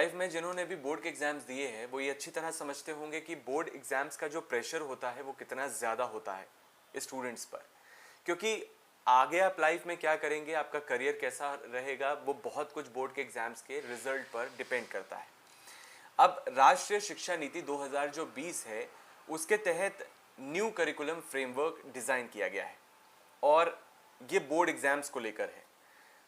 Life में जिन्होंने भी बोर्ड के एग्जाम्स दिए हैं वो ये अच्छी तरह समझते होंगे कि बोर्ड एग्जाम्स का जो प्रेशर होता है वो कितना ज़्यादा होता है स्टूडेंट्स पर, क्योंकि आगे आप लाइफ में क्या करेंगे, आपका करियर कैसा रहेगा, वो बहुत कुछ बोर्ड के एग्जाम्स के रिजल्ट पर डिपेंड करता है। अब राष्ट्रीय शिक्षा नीति 2020 है, उसके तहत न्यू करिकुलम फ्रेमवर्क डिज़ाइन किया गया है और ये बोर्ड एग्जाम्स को लेकर है।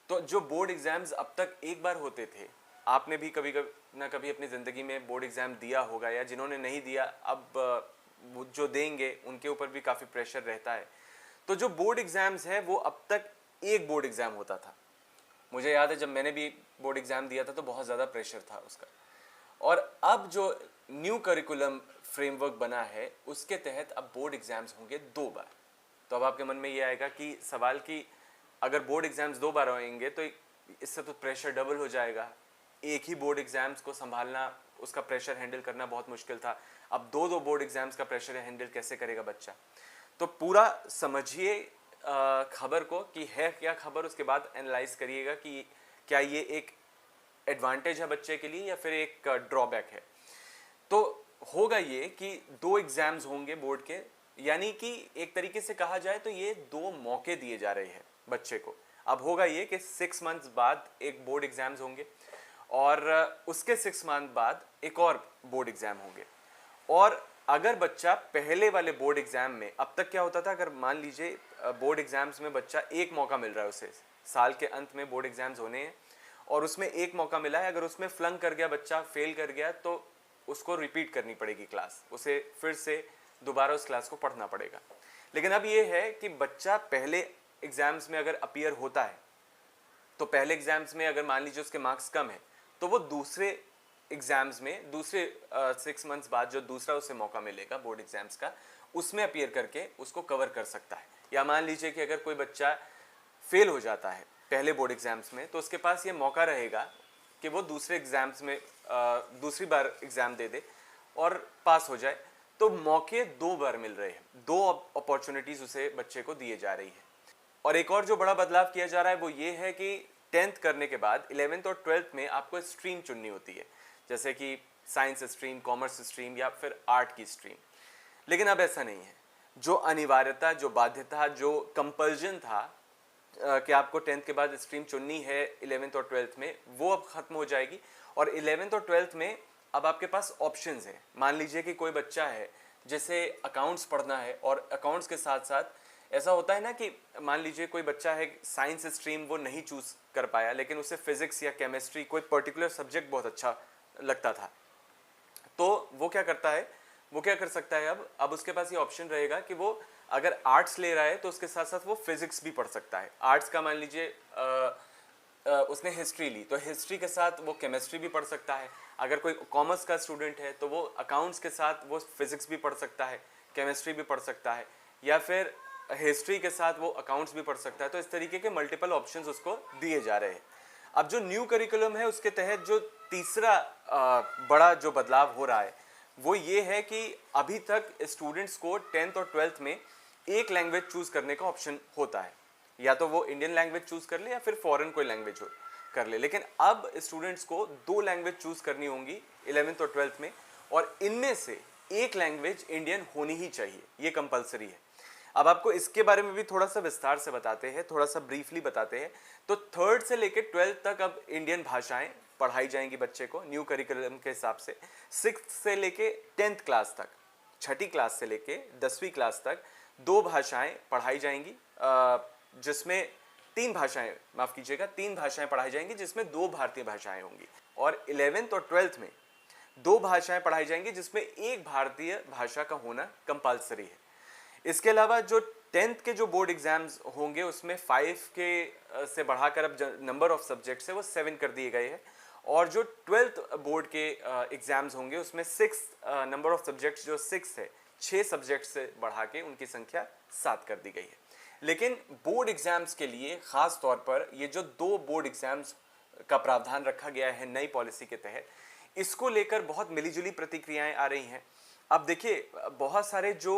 तो जो बोर्ड एग्जाम्स अब तक एक बार होते थे, आपने भी कभी कभी ना कभी अपनी ज़िंदगी में बोर्ड एग्ज़ाम दिया होगा, या जिन्होंने नहीं दिया अब वो जो देंगे उनके ऊपर भी काफ़ी प्रेशर रहता है। तो जो बोर्ड एग्ज़ाम्स है वो अब तक एक बोर्ड एग्ज़ाम होता था। मुझे याद है जब मैंने भी बोर्ड एग्ज़ाम दिया था तो बहुत ज़्यादा प्रेशर था उसका। और अब जो न्यू करिकुलम फ्रेमवर्क बना है उसके तहत अब बोर्ड एग्ज़ाम्स होंगे 2 बार। तो अब आपके मन में ये आएगा कि सवाल कि अगर बोर्ड एग्ज़ाम्स 2 बार होंगे तो इससे तो प्रेशर डबल हो जाएगा। एक ही बोर्ड एग्ज़ाम्स को संभालना, उसका प्रेशर हैंडल करना बहुत मुश्किल था, अब दो बोर्ड एग्ज़ाम्स का प्रेशर हैंडल कैसे करेगा बच्चा। तो पूरा समझिए खबर को कि है क्या खबर, उसके बाद एनालाइज करिएगा कि क्या ये एक एडवांटेज है बच्चे के लिए या फिर एक ड्रॉबैक है। तो होगा ये कि 2 एग्ज़ाम्स होंगे बोर्ड के, यानी कि एक तरीके से कहा जाए तो ये 2 मौके दिए जा रहे हैं बच्चे को। अब होगा ये कि 6 मंथ्स बाद एक बोर्ड एग्ज़ाम्स होंगे और उसके 6 मंथ बाद एक और बोर्ड एग्ज़ाम होंगे। और अगर बच्चा पहले वाले बोर्ड एग्ज़ाम में, अब तक क्या होता था, अगर मान लीजिए बोर्ड एग्ज़ाम्स में बच्चा एक मौका मिल रहा है उसे, साल के अंत में बोर्ड एग्ज़ाम्स होने हैं और उसमें एक मौका मिला है, अगर उसमें फ्लंक कर गया बच्चा, फेल कर गया, तो उसको रिपीट करनी पड़ेगी क्लास, उसे फिर से दोबारा उस क्लास को पढ़ना पड़ेगा। लेकिन अब ये है कि बच्चा पहले एग्ज़ाम्स में अगर अपीयर होता है तो पहले एग्ज़ाम्स में अगर मान लीजिए उसके मार्क्स कम है तो वो दूसरे एग्ज़ाम्स में, दूसरे 6 मंथ्स बाद जो दूसरा उसे मौका मिलेगा बोर्ड एग्ज़ाम्स का, उसमें अपीयर करके उसको कवर कर सकता है। या मान लीजिए कि अगर कोई बच्चा फेल हो जाता है पहले बोर्ड एग्ज़ाम्स में तो उसके पास ये मौका रहेगा कि वो दूसरे एग्ज़ाम्स में दूसरी बार एग्ज़ाम दे दे और पास हो जाए। तो मौके 2 बार मिल रहे हैं, 2 अपॉर्चुनिटीज़ उसे बच्चे को दिए जा रही है। और एक और जो बड़ा बदलाव किया जा रहा है वो ये है कि 10th करने के बाद 11th और 12th में आपको स्ट्रीम चुननी होती है, जैसे कि साइंस स्ट्रीम, कॉमर्स स्ट्रीम या फिर आर्ट की स्ट्रीम। लेकिन अब ऐसा नहीं है। जो अनिवार्यता, जो बाध्यता, जो कंपल्जन था कि आपको 10th के बाद स्ट्रीम चुननी है 11th और 12th में, वो अब ख़त्म हो जाएगी। और 11th और 12th में अब आपके पास ऑप्शंस हैं। मान लीजिए कि कोई बच्चा है जैसे अकाउंट्स पढ़ना है और अकाउंट्स के साथ साथ ऐसा होता है ना कि मान लीजिए कोई बच्चा है साइंस स्ट्रीम वो नहीं चूज़ कर पाया, लेकिन उसे फिजिक्स या केमिस्ट्री, कोई पर्टिकुलर सब्जेक्ट बहुत अच्छा लगता था, तो वो क्या करता है, वो क्या कर सकता है, अब उसके पास ये ऑप्शन रहेगा कि वो अगर आर्ट्स ले रहा है तो उसके साथ साथ वो फिजिक्स भी पढ़ सकता है। आर्ट्स का मान लीजिए उसने हिस्ट्री ली तो हिस्ट्री के साथ वो केमिस्ट्री भी पढ़ सकता है। अगर कोई कॉमर्स का स्टूडेंट है तो वो अकाउंट्स के साथ वो फिजिक्स भी पढ़ सकता है, केमिस्ट्री भी पढ़ सकता है, या फिर हिस्ट्री के साथ वो अकाउंट्स भी पढ़ सकता है। तो इस तरीके के मल्टीपल ऑप्शंस उसको दिए जा रहे हैं। अब जो न्यू करिकुलम है उसके तहत जो तीसरा बड़ा जो बदलाव हो रहा है वो ये है कि अभी तक स्टूडेंट्स को 10th और 12th में एक लैंग्वेज चूज़ करने का ऑप्शन होता है, या तो वो इंडियन लैंग्वेज चूज़ कर ले या फिर फॉरेन कोई लैंग्वेज हो कर ले। लेकिन अब स्टूडेंट्स को 2 लैंग्वेज चूज़ करनी होंगी 11th और 12th में, और इनमें से एक लैंग्वेज इंडियन होनी ही चाहिए, ये कंपलसरी है। अब आपको इसके बारे में भी थोड़ा सा विस्तार से बताते हैं, थोड़ा सा ब्रीफली बताते हैं। तो 3rd से लेके 12th तक अब इंडियन भाषाएं पढ़ाई जाएंगी बच्चे को न्यू करिकुलम के हिसाब से। 6th से लेके 10th क्लास तक, 6ठी क्लास से लेके 10वीं क्लास तक 2 भाषाएं पढ़ाई जाएंगी, जिसमें 3 भाषाएं, माफ़ कीजिएगा, 3 भाषाएं पढ़ाई जाएंगी जिसमें 2 भारतीय भाषाएं होंगी। और 11th और 12th में 2 भाषाएं पढ़ाई जाएंगी जिसमें एक भारतीय भाषा का होना कंपलसरी है। इसके अलावा जो 10th के जो बोर्ड एग्जाम्स होंगे उसमें 5 के से बढ़ाकर अब नंबर ऑफ सब्जेक्ट्स है वो 7 कर दिए गए हैं। और जो 12th बोर्ड के एग्जाम्स होंगे उसमें 6 नंबर ऑफ सब्जेक्ट्स जो 6 है, 6 सब्जेक्ट से बढ़ा के उनकी संख्या 7 कर दी गई है। लेकिन बोर्ड एग्जाम्स के लिए ख़ास तौर पर ये जो 2 बोर्ड एग्जाम्स का प्रावधान रखा गया है नई पॉलिसी के तहत, इसको लेकर बहुत मिलीजुली प्रतिक्रियाएं आ रही हैं। अब देखिए, बहुत सारे जो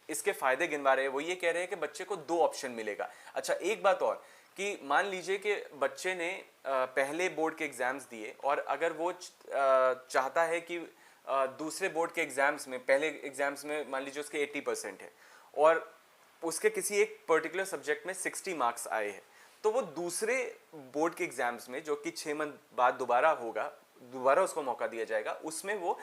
इसके फ़ायदे गिनवा रहे हैं वो ये कह रहे हैं कि बच्चे को 2 ऑप्शन मिलेगा। अच्छा, एक बात और कि मान लीजिए कि बच्चे ने पहले बोर्ड के एग्ज़ाम्स दिए और अगर वो चाहता है कि दूसरे बोर्ड के एग्ज़ाम्स में, पहले एग्ज़ाम्स में मान लीजिए उसके 80% है और उसके किसी एक पर्टिकुलर सब्जेक्ट में 60 मार्क्स आए हैं, तो वो दूसरे बोर्ड के एग्ज़ाम्स में, जो कि 6 मंथ बाद दोबारा होगा, दोबारा उसको मौका दिया जाएगा, उसमें वो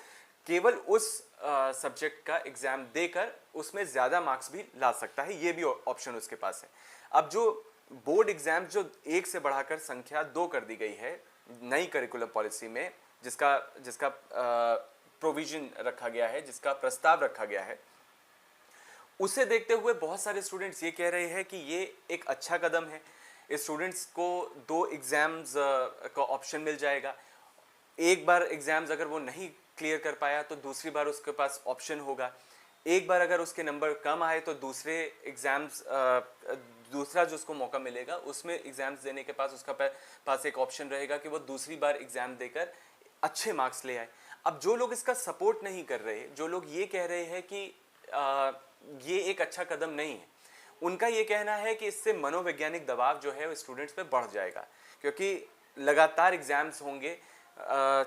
केवल उस सब्जेक्ट का एग्ज़ाम देकर उसमें ज़्यादा मार्क्स भी ला सकता है। ये भी ऑप्शन उसके पास है। अब जो बोर्ड एग्ज़ाम जो 1 से बढ़ाकर संख्या 2 कर दी गई है नई करिकुलम पॉलिसी में, जिसका जिसका प्रोविज़न रखा गया है, जिसका प्रस्ताव रखा गया है, उसे देखते हुए बहुत सारे स्टूडेंट्स ये कह रहे हैं कि ये एक अच्छा कदम है। स्टूडेंट्स को 2 एग्ज़ाम्स का ऑप्शन मिल जाएगा। एक बार एग्ज़ाम्स अगर वो नहीं क्लियर कर पाया तो दूसरी बार उसके पास ऑप्शन होगा। एक बार अगर उसके नंबर कम आए तो दूसरे एग्ज़ाम्स दूसरा जो उसको मौका मिलेगा उसमें एग्ज़ाम्स देने के पास उसका पास एक ऑप्शन रहेगा कि वो दूसरी बार एग्ज़ाम देकर अच्छे मार्क्स ले आए। अब जो लोग इसका सपोर्ट नहीं कर रहे, जो लोग ये कह रहे हैं कि ये एक अच्छा कदम नहीं है, उनका ये कहना है कि इससे मनोवैज्ञानिक दबाव जो है वो स्टूडेंट्स पे बढ़ जाएगा, क्योंकि लगातार एग्ज़ाम्स होंगे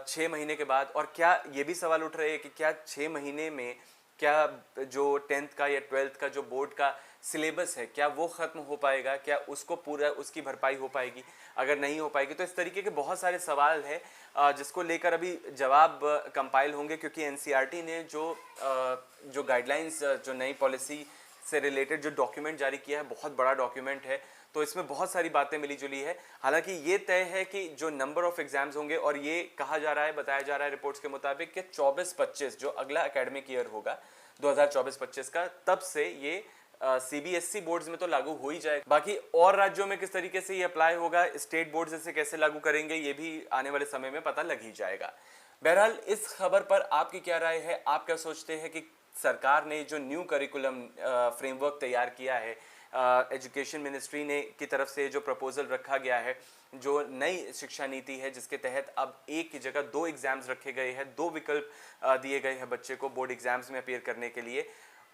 6 महीने के बाद। और क्या ये भी सवाल उठ रहे हैं कि क्या 6 महीने में क्या जो 10th का या 12th का जो बोर्ड का सिलेबस है, क्या वो ख़त्म हो पाएगा, क्या उसको पूरा उसकी भरपाई हो पाएगी? अगर नहीं हो पाएगी तो इस तरीके के बहुत सारे सवाल हैं जिसको लेकर अभी जवाब कंपाइल होंगे, क्योंकि एनसीईआरटी ने जो गाइडलाइंस, जो नई पॉलिसी से रिलेटेड जो डॉक्यूमेंट जारी किया है, बहुत बड़ा डॉक्यूमेंट है, तो इसमें बहुत सारी बातें मिली जुली है। हालांकि ये तय है कि जो नंबर ऑफ एग्जाम्स होंगे, और ये कहा जा रहा है, बताया जा रहा है रिपोर्ट्स के मुताबिक कि 24-25 जो अगला एकेडमिक ईयर होगा 2024-25 का, तब से ये सीबीएसई बोर्ड्स में तो लागू हो ही जाएगा। बाकी और राज्यों में किस तरीके से ये अप्लाई होगा, स्टेट बोर्ड्स इसे कैसे लागू करेंगे, ये भी आने वाले समय में पता लग ही जाएगा। बहरहाल इस खबर पर आपकी क्या राय है? आप क्या सोचते हैं कि सरकार ने जो न्यू करिकुलम फ्रेमवर्क तैयार किया है, एजुकेशन मिनिस्ट्री ने की तरफ से जो प्रपोजल रखा गया है, जो नई शिक्षा नीति है, जिसके तहत अब एक की जगह 2 एग्जाम्स रखे गए हैं, 2 विकल्प दिए गए हैं बच्चे को बोर्ड एग्जाम्स में अपीयर करने के लिए,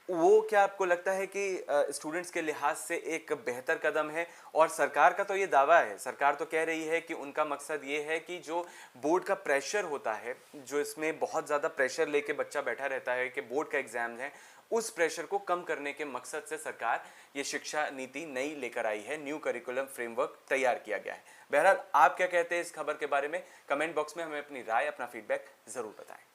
वो क्या आपको लगता है कि स्टूडेंट्स के लिहाज से एक बेहतर कदम है? और सरकार का तो ये दावा है, सरकार तो कह रही है कि उनका मकसद ये है कि जो बोर्ड का प्रेशर होता है, जो इसमें बहुत ज़्यादा प्रेशर लेके बच्चा बैठा रहता है कि बोर्ड का एग्ज़ाम है, उस प्रेशर को कम करने के मकसद से सरकार ये शिक्षा नीति नई लेकर आई है, न्यू करिकुलम फ्रेमवर्क तैयार किया गया है। बहरहाल आप क्या कहते हैं इस खबर के बारे में? कमेंट बॉक्स में हमें अपनी राय, अपना फीडबैक ज़रूर बताएं।